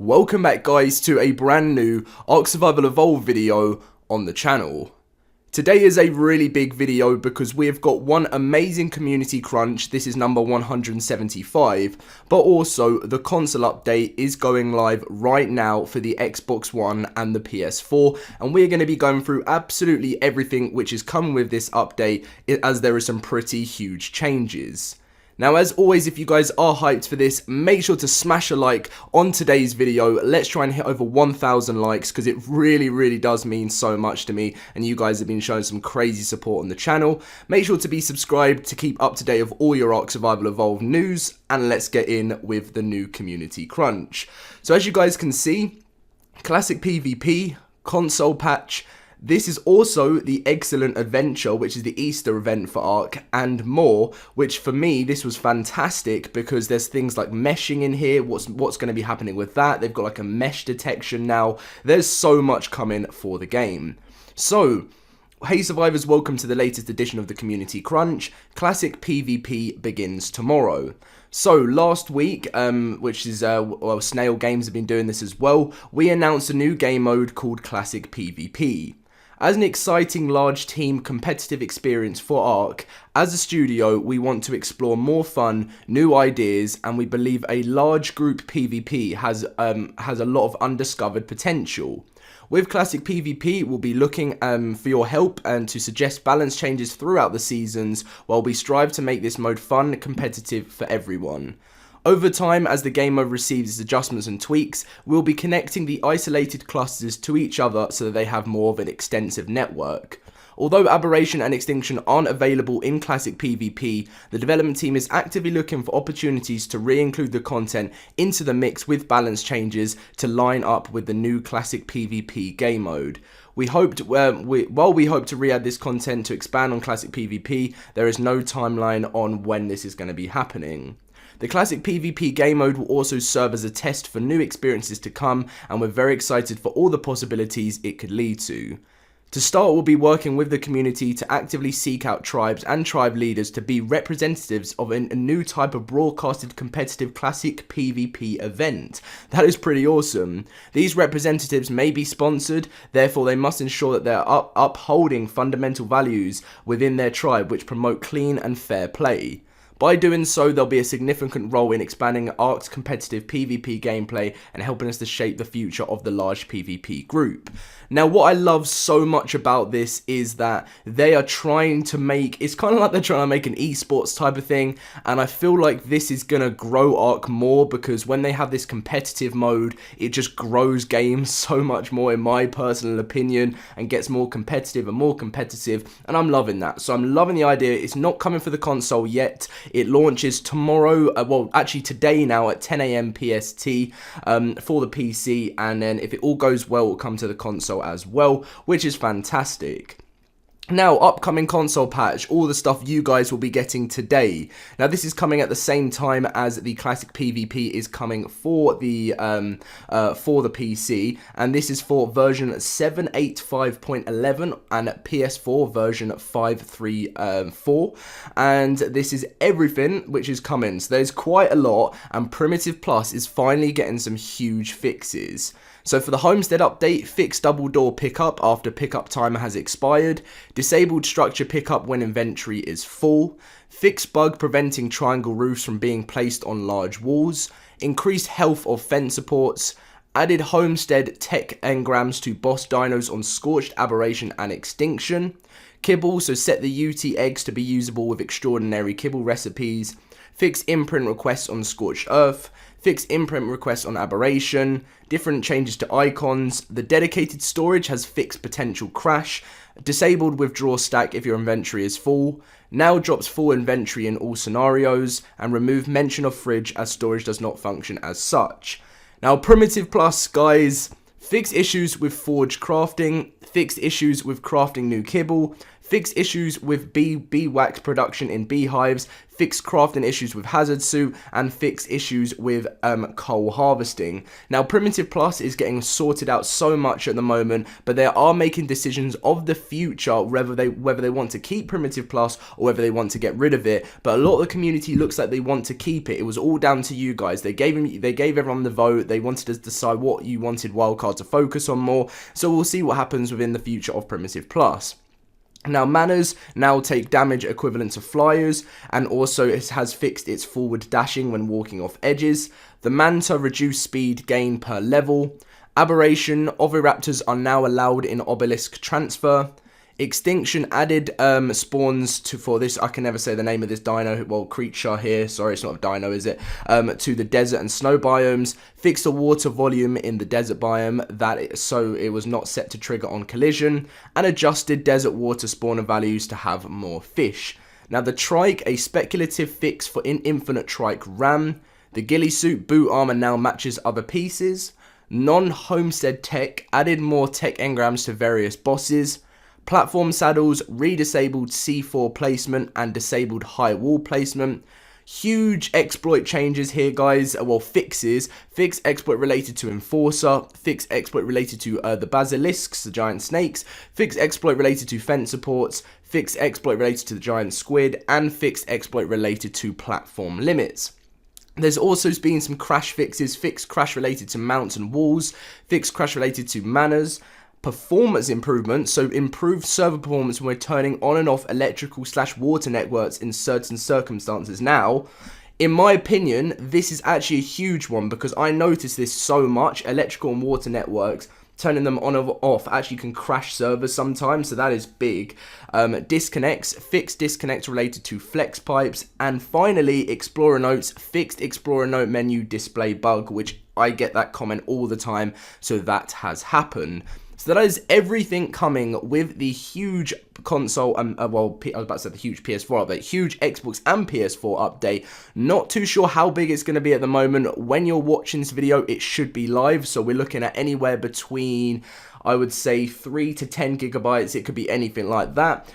Welcome back guys to a brand new Ark Survival Evolved video on the channel. Today is a really big video because we have got one amazing community crunch. This is number 175, but also the console update is going live right now for the Xbox One and the PS4, and we're going to be going through absolutely everything which is coming with this update, as there are some pretty huge changes. Now, as always, if you guys are hyped for this, make sure to smash a like on today's video. Let's try and hit over 1,000 likes because it really does mean so much to me, and you guys have been showing some crazy support on the channel. Make sure to be subscribed to keep up to date with all your Ark Survival Evolved news, and let's get in with the new community crunch. So as you guys can see, classic PvP, console patch. This is also the Excellent Adventure, which is the Easter event for Ark, and more, which for me, this was fantastic because there's things like meshing in here, what's going to be happening with that. They've got like a mesh detection now. There's so much coming for the game. So, hey survivors, welcome to the latest edition of the Community Crunch. Classic PvP begins tomorrow. So last week, which is, well, Snail Games have been doing this as well, we announced a new game mode called Classic PvP. As an exciting large team competitive experience for Ark, as a studio we want to explore more fun, new ideas, and we believe a large group PvP has a lot of undiscovered potential. With Classic PvP, we'll be looking for your help and to suggest balance changes throughout the seasons while we strive to make this mode fun and competitive for everyone. Over time, as the game mode receives its adjustments and tweaks, we'll be connecting the isolated clusters to each other so that they have more of an extensive network. Although Aberration and Extinction aren't available in Classic PvP, the development team is actively looking for opportunities to re-include the content into the mix with balance changes to line up with the new Classic PvP game mode. While we hope to re-add this content to expand on Classic PvP, there is no timeline on when this is going to be happening. The Classic PvP game mode will also serve as a test for new experiences to come, and we're very excited for all the possibilities it could lead to. To start, we'll be working with the community to actively seek out tribes and tribe leaders to be representatives of a new type of broadcasted competitive Classic PvP event. That is pretty awesome. These representatives may be sponsored, therefore they must ensure that they're upholding fundamental values within their tribe which promote clean and fair play. By doing so, there'll be a significant role in expanding Ark's competitive PvP gameplay and helping us to shape the future of the large PvP group. Now, what I love so much about this is that they are trying to make, it's kind of like they're trying to make an esports type of thing, and I feel like this is going to grow Ark more because when they have this competitive mode, it just grows games so much more in my personal opinion and gets more competitive, and I'm loving that. So I'm loving the idea. It's not coming for the console yet. It launches tomorrow, well actually today now at 10 AM PST for the PC, and then if it all goes well, it will come to the console as well, which is fantastic. Now, upcoming console patch, all the stuff you guys will be getting today. Now, this is coming at the same time as the Classic PvP is coming for the PC, and this is for version 7.85.11 and PS4 version 5.3.4, and this is everything which is coming. So there's quite a lot, and Primitive Plus is finally getting some huge fixes. So for the Homestead update, fixed double door pickup after pickup timer has expired, disabled structure pickup when inventory is full, fixed bug preventing triangle roofs from being placed on large walls, increased health of fence supports, added Homestead tech engrams to boss dinos on Scorched, Aberration and Extinction, kibble, so set the UT eggs to be usable with extraordinary kibble recipes, fixed imprint requests on Scorched Earth, fixed imprint requests on Aberration, different changes to icons, the dedicated storage has fixed potential crash, disabled withdraw stack if your inventory is full, now drops full inventory in all scenarios, and remove mention of fridge as storage does not function as such. Now, Primitive Plus, guys, fixed issues with forge crafting, fixed issues with crafting new kibble, fix issues with bee wax production in beehives, fix crafting issues with hazard suit, and fix issues with coal harvesting. Now, Primitive Plus is getting sorted out so much at the moment, but they are making decisions of the future, whether they want to keep Primitive Plus or whether they want to get rid of it. But a lot of the community looks like they want to keep it. It was all down to you guys. They gave everyone the vote. They wanted to decide what you wanted Wildcard to focus on more. So we'll see what happens within the future of Primitive Plus. Now, Manners now take damage equivalent to flyers, and also it has fixed its forward dashing when walking off edges. The Manta reduced speed gain per level. Aberration, Oviraptors are now allowed in Obelisk transfer. Extinction added spawns for this, I can never say the name of this dino, well, creature here, sorry, it's not a dino, is it, to the desert and snow biomes. Fixed the water volume in the desert biome, so it was not set to trigger on collision, and adjusted desert water spawner values to have more fish. Now, the trike, a speculative fix for infinite trike ram. The ghillie suit boot armor now matches other pieces. Non-homestead tech, added more tech engrams to various bosses. Platform saddles, redisabled C4 placement and disabled high wall placement. Huge exploit changes here, guys. Well, fixes. Fix exploit related to Enforcer. Fix exploit related to the Basilisks, the giant snakes. Fix exploit related to fence supports. Fix exploit related to the giant squid. And fix exploit related to platform limits. There's also been some crash fixes. Fix crash related to mounts and walls. Fix crash related to manners. Performance improvements, so improved server performance when we're turning on and off electrical/water networks in certain circumstances. Now, in my opinion, this is actually a huge one because I notice this so much. Electrical and water networks, turning them on or off actually can crash servers sometimes, so that is big. Disconnects, fixed disconnects related to flex pipes. And finally, Explorer Notes, fixed Explorer Note menu display bug, which I get that comment all the time, so that has happened. So that is everything coming with the huge console, well, I was about to say the huge PS4 update, huge Xbox and PS4 update. Not too sure how big it's going to be at the moment. When you're watching this video, it should be live, so we're looking at anywhere between, I would say, 3 to 10 gigabytes. It could be anything like that.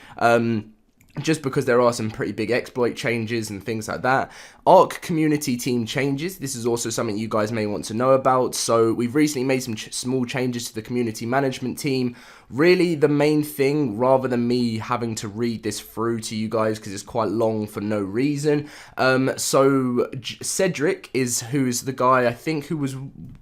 Just because there are some pretty big exploit changes and things like that. Ark community team changes. This is also something you guys may want to know about. So we've recently made some small changes to the community management team. Really, the main thing, rather than me having to read this through to you guys because it's quite long for no reason. So Cedric who's the guy I think who was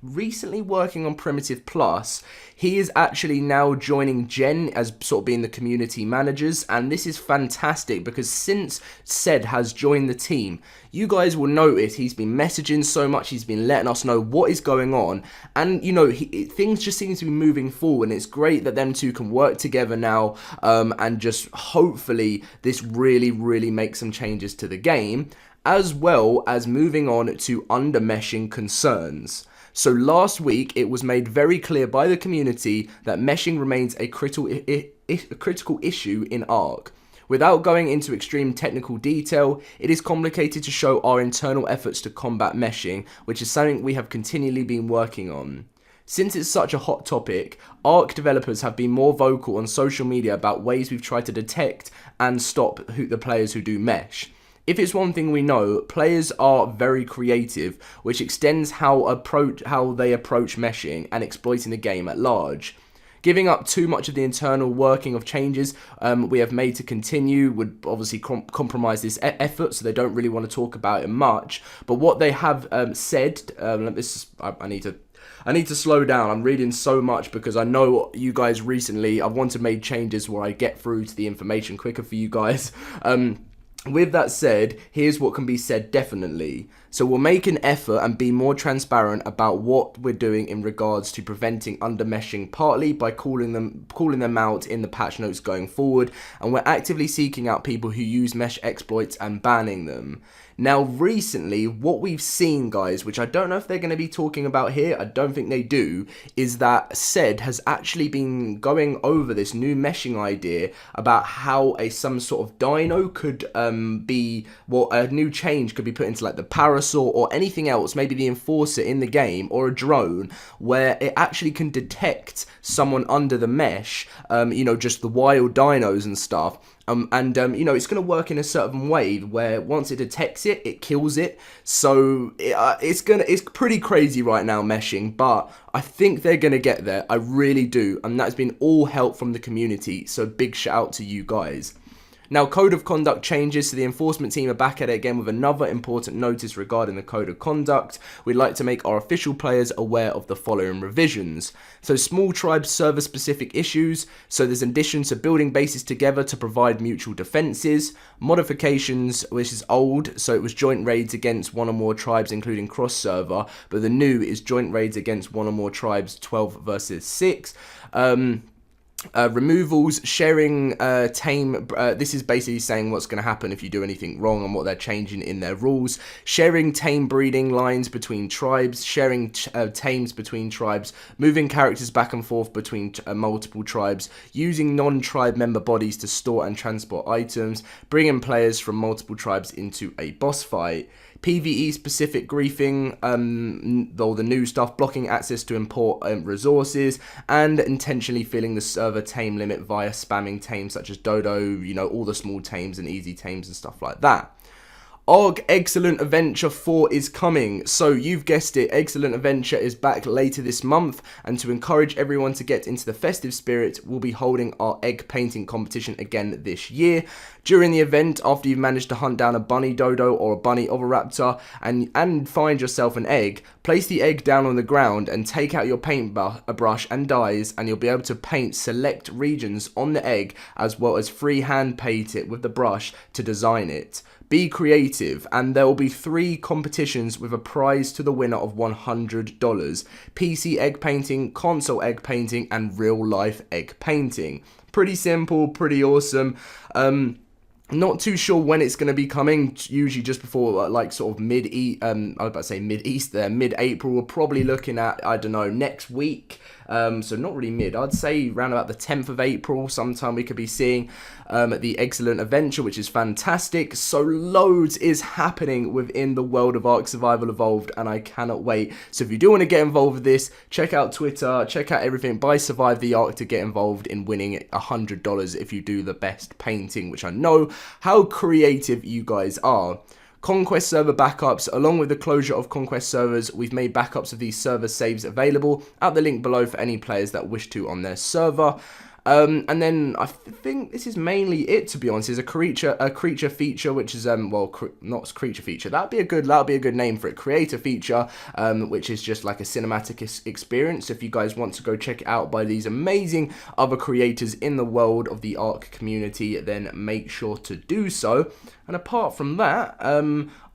recently working on Primitive Plus. He is actually now joining Gen as sort of being the community managers, and this is fantastic because since Ced has joined the team, you guys will notice he's been messaging so much, he's been letting us know what is going on, and you know, things just seem to be moving forward, and it's great that them two can work together now, and just hopefully this really makes some changes to the game, as well as moving on to undermeshing concerns. So last week, it was made very clear by the community that meshing remains a critical issue in Ark. Without going into extreme technical detail, it is complicated to show our internal efforts to combat meshing, which is something we have continually been working on. Since it's such a hot topic, Ark developers have been more vocal on social media about ways we've tried to detect and stop the players who do mesh. If it's one thing we know, players are very creative, which extends how they approach meshing and exploiting the game at large. Giving up too much of the internal working of changes we have made to continue would obviously compromise this effort, so they don't really want to talk about it much. But what they have said, I need to slow down. I'm reading so much because I know you guys recently, I've wanted to make changes where I get through to the information quicker for you guys. With that said, here's what can be said definitely. So we'll make an effort and be more transparent about what we're doing in regards to preventing undermeshing, partly by calling them out in the patch notes going forward, and we're actively seeking out people who use mesh exploits and banning them. Now, recently, what we've seen, guys, which I don't know if they're going to be talking about here, I don't think they do, is that SED has actually been going over this new meshing idea about how some sort of dino could be, well, a new change could be put into like the Parasaur or anything else, maybe the Enforcer in the game, or a drone, where it actually can detect someone under the mesh, you know, just the wild dinos and stuff. You know, it's going to work in a certain way where once it detects it, it kills it. So it's pretty crazy right now, meshing, but I think they're going to get there. I really do. And that's been all help from the community. So big shout out to you guys. Now, code of conduct changes, so the enforcement team are back at it again with another important notice regarding the code of conduct. We'd like to make our official players aware of the following revisions. So small tribes server specific issues, so there's additions to building bases together to provide mutual defenses, modifications, which is old, so it was joint raids against one or more tribes including cross server, but the new is joint raids against one or more tribes 12 versus 6. Removals, sharing tame, this is basically saying what's going to happen if you do anything wrong and what they're changing in their rules. Sharing tame breeding lines between tribes, sharing tames between tribes, moving characters back and forth between multiple tribes, using non-tribe member bodies to store and transport items, bringing players from multiple tribes into a boss fight. PvE specific griefing, all the new stuff, blocking access to import resources, and intentionally filling the server tame limit via spamming tames such as Dodo, you know, all the small tames and easy tames and stuff like that. Ark Excellent Adventure 4 is coming, so you've guessed it, Excellent Adventure is back later this month, and to encourage everyone to get into the festive spirit, we'll be holding our egg painting competition again this year. During the event, after you've managed to hunt down a bunny dodo or a bunny oviraptor and find yourself an egg, place the egg down on the ground and take out your paint brush and dyes, and you'll be able to paint select regions on the egg as well as freehand paint it with the brush to design it. Be creative, and there will be 3 competitions with a prize to the winner of $100. PC egg painting, console egg painting, and real life egg painting. Pretty simple, pretty awesome. Not too sure when it's going to be coming, usually just before like sort of mid-April. We're probably looking at, I don't know, next week. So not really mid, I'd say around about the 10th of April, sometime we could be seeing the Excellent Adventure, which is fantastic. So loads is happening within the world of Ark Survival Evolved, and I cannot wait. So if you do want to get involved with this, check out Twitter, check out everything by Survive the Ark to get involved in winning $100 if you do the best painting, which I know how creative you guys are. Conquest server backups. Along with the closure of Conquest servers, we've made backups of these server saves available at the link below for any players that wish to on their server. And then I think this is mainly it, to be honest. Is a creature feature, which is not creature feature. That'd be a good name for it. Creator feature, which is just like a cinematic experience. If you guys want to go check it out by these amazing other creators in the world of the Ark community, then make sure to do so. And apart from that,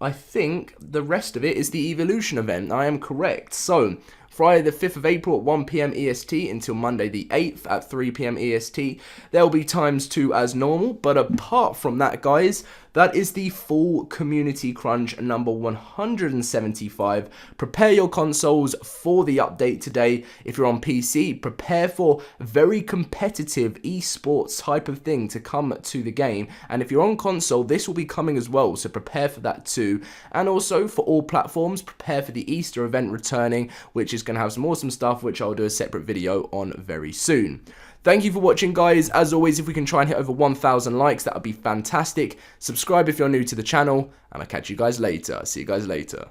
I think the rest of it is the Evolution event. I am correct. So Friday the 5th of April at 1 PM EST until Monday the 8th at 3 PM EST. There'll be times 2 as normal, but apart from that, guys, that is the full community crunch number 175. Prepare your consoles for the update today. If you're on PC, prepare for very competitive esports type of thing to come to the game. And if you're on console, this will be coming as well, so prepare for that too. And also for all platforms, prepare for the Easter event returning, which is going to have some awesome stuff, which I'll do a separate video on very soon. Thank you for watching, guys. As always, if we can try and hit over 1,000 likes, that would be fantastic. Subscribe if you're new to the channel, and I'll catch you guys later. See you guys later.